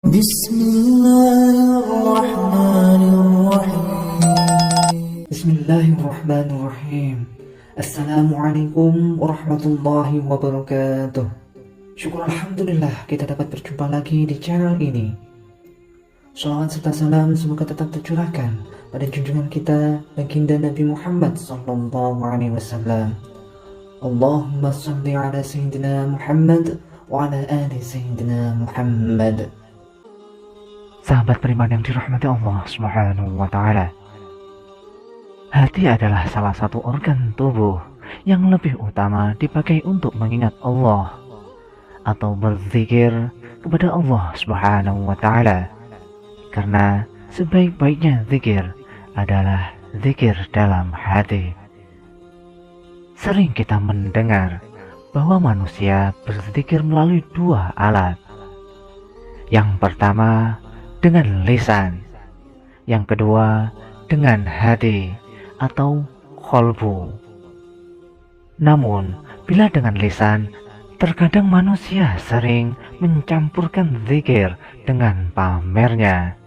بسم الله الرحمن الرحيم. بسم الله الرحمن الرحيم. Assalamualaikum warahmatullahi wabarakatuh. Syukur Alhamdulillah kita dapat berjumpa lagi di channel ini. Salawat serta salam semoga tetap tercurahkan pada junjungan kita baginda Nabi Muhammad sallallahu alaihi wasallam. Allahumma salli ala sayyidina Muhammad wa ala ali sayyidina Muhammad. Sahabat beriman yang dirahmati Allah Subhanahu wa taala. Hati adalah salah satu organ tubuh yang lebih utama dipakai untuk mengingat Allah atau berzikir kepada Allah Subhanahu wa taala. Karena sebaik-baiknya zikir adalah zikir dalam hati. Sering kita mendengar bahwa manusia berzikir melalui dua alat. Yang pertama dengan lisan, yang kedua dengan hati atau qalbu. Namun, bila dengan lisan, terkadang manusia sering mencampurkan zikir dengan pamernya.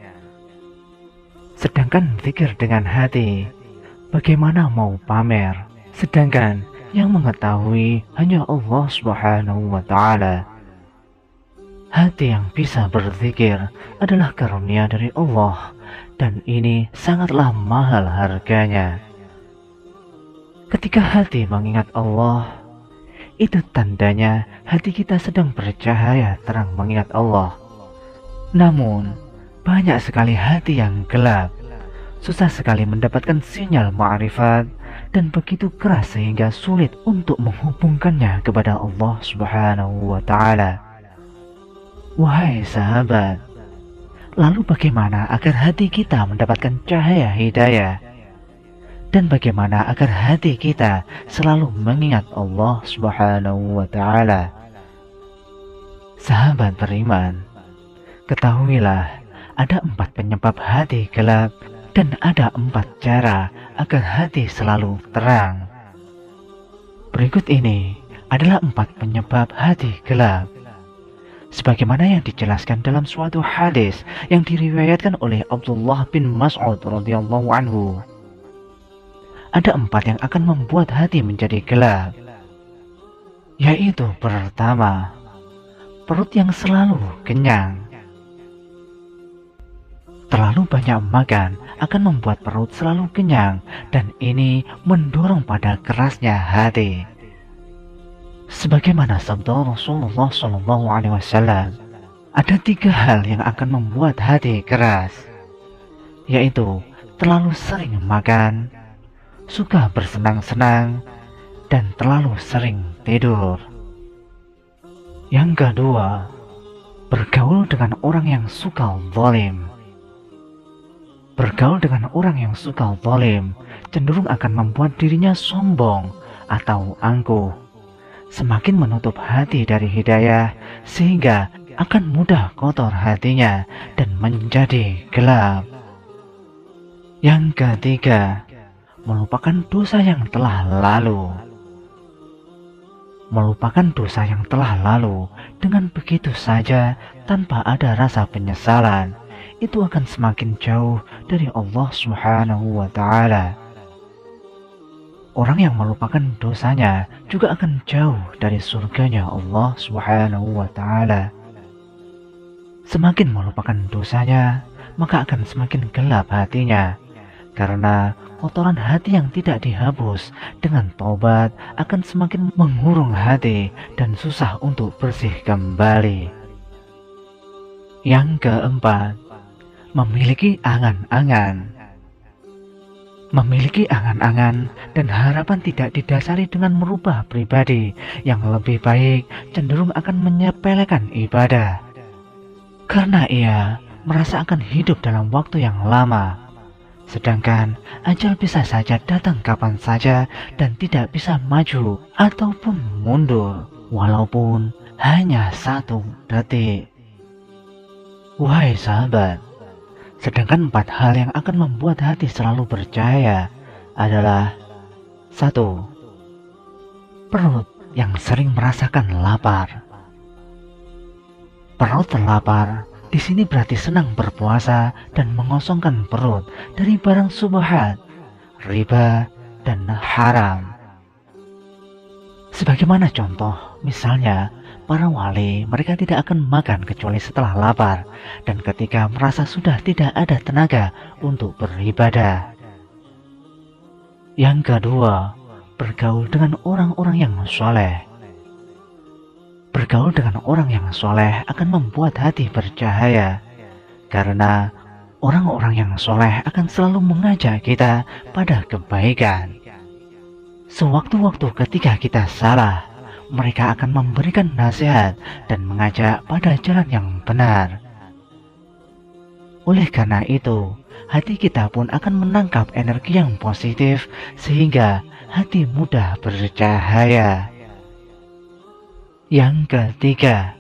Sedangkan zikir dengan hati, bagaimana mau pamer? Sedangkan yang mengetahui hanya Allah Subhanahu wa taala. Hati yang bisa berzikir adalah karunia dari Allah, dan ini sangatlah mahal harganya. Ketika hati mengingat Allah, itu tandanya hati kita sedang bercahaya terang mengingat Allah. Namun, banyak sekali hati yang gelap, susah sekali mendapatkan sinyal ma'rifat, dan begitu keras sehingga sulit untuk menghubungkannya kepada Allah Subhanahu wa ta'ala. Wahai sahabat, lalu bagaimana agar hati kita mendapatkan cahaya hidayah? Dan bagaimana agar hati kita selalu mengingat Allah Subhanahu wa ta'ala? Sahabat beriman, ketahuilah ada 4 penyebab hati gelap dan ada 4 cara agar hati selalu terang. Berikut ini adalah 4 penyebab hati gelap. Sebagaimana yang dijelaskan dalam suatu hadis yang diriwayatkan oleh Abdullah bin Mas'ud radhiyallahu anhu. Ada 4 yang akan membuat hati menjadi gelap. Yaitu pertama, perut yang selalu kenyang. Terlalu banyak makan akan membuat perut selalu kenyang, dan ini mendorong pada kerasnya hati. Sebagaimana sabda Rasulullah SAW, ada 3 hal yang akan membuat hati keras, yaitu terlalu sering makan, suka bersenang-senang, dan terlalu sering tidur. Yang kedua, bergaul dengan orang yang suka zalim. Bergaul dengan orang yang suka zalim cenderung akan membuat dirinya sombong atau angkuh, semakin menutup hati dari hidayah, sehingga akan mudah kotor hatinya dan menjadi gelap. Yang ketiga, melupakan dosa yang telah lalu. Melupakan dosa yang telah lalu dengan begitu saja tanpa ada rasa penyesalan, itu akan semakin jauh dari Allah Subhanahu wa ta'ala. Orang yang melupakan dosanya juga akan jauh dari surganya Allah Subhanahu wa ta'ala. Semakin melupakan dosanya, maka akan semakin gelap hatinya. Karena kotoran hati yang tidak dihapus dengan taubat akan semakin mengurung hati dan susah untuk bersih kembali. Yang keempat, memiliki angan-angan. Memiliki angan-angan dan harapan tidak didasari dengan merubah pribadi yang lebih baik cenderung akan menyepelekan ibadah. Karena ia merasa akan hidup dalam waktu yang lama. Sedangkan ajal bisa saja datang kapan saja dan tidak bisa maju ataupun mundur, walaupun hanya 1 detik. Wahai sahabat, sedangkan 4 hal yang akan membuat hati selalu bercahaya adalah 1. Perut yang sering merasakan lapar. Perut lapar Di sini berarti senang berpuasa dan mengosongkan perut dari barang subhat, riba, dan haram. Sebagaimana contoh, misalnya para wali mereka tidak akan makan kecuali setelah lapar dan ketika merasa sudah tidak ada tenaga untuk beribadah. Yang kedua, bergaul dengan orang-orang yang soleh. Bergaul dengan orang yang soleh akan membuat hati bercahaya, karena orang-orang yang soleh akan selalu mengajak kita pada kebaikan. Sewaktu-waktu ketika kita salah, mereka akan memberikan nasihat dan mengajak pada jalan yang benar. Oleh karena itu, hati kita pun akan menangkap energi yang positif sehingga hati mudah bercahaya. Yang ketiga,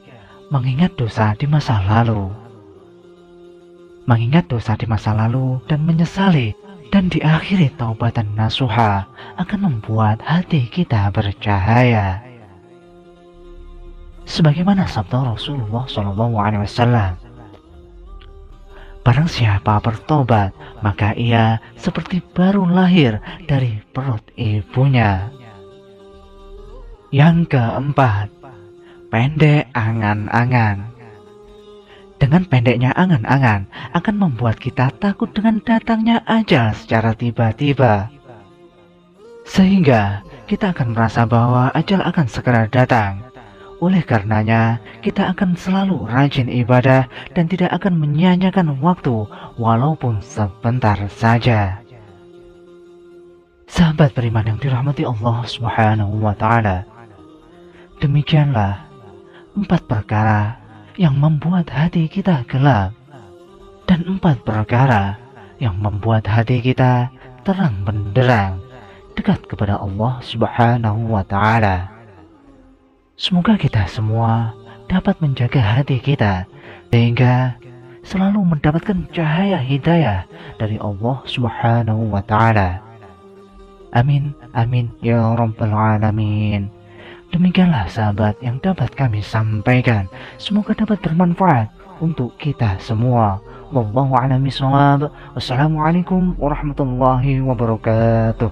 mengingat dosa di masa lalu. Mengingat dosa di masa lalu dan menyesali dan diakhiri taubatan nasuha akan membuat hati kita bercahaya. Sebagaimana sabda Rasulullah SAW, barang siapa bertobat, maka ia seperti baru lahir dari perut ibunya. Yang keempat, pendek angan-angan. Dengan pendeknya angan-angan akan membuat kita takut dengan datangnya ajal secara tiba-tiba. Sehingga kita akan merasa bahwa ajal akan segera datang. Oleh karenanya, kita akan selalu rajin ibadah dan tidak akan menyia-nyiakan waktu walaupun sebentar saja. Sahabat beriman yang dirahmati Allah Subhanahu wa Ta'ala, demikianlah 4 perkara yang membuat hati kita gelap dan 4 perkara yang membuat hati kita terang benderang dekat kepada Allah Subhanahu wa Ta'ala. Semoga kita semua dapat menjaga hati kita sehingga selalu mendapatkan cahaya hidayah dari Allah Subhanahu wa Ta'ala. Amin, amin ya rabbal alamin. Demikianlah sahabat yang dapat kami sampaikan. Semoga dapat bermanfaat untuk kita semua. Wallahu a'lam bishawab. Wassalamualaikum warahmatullahi wabarakatuh.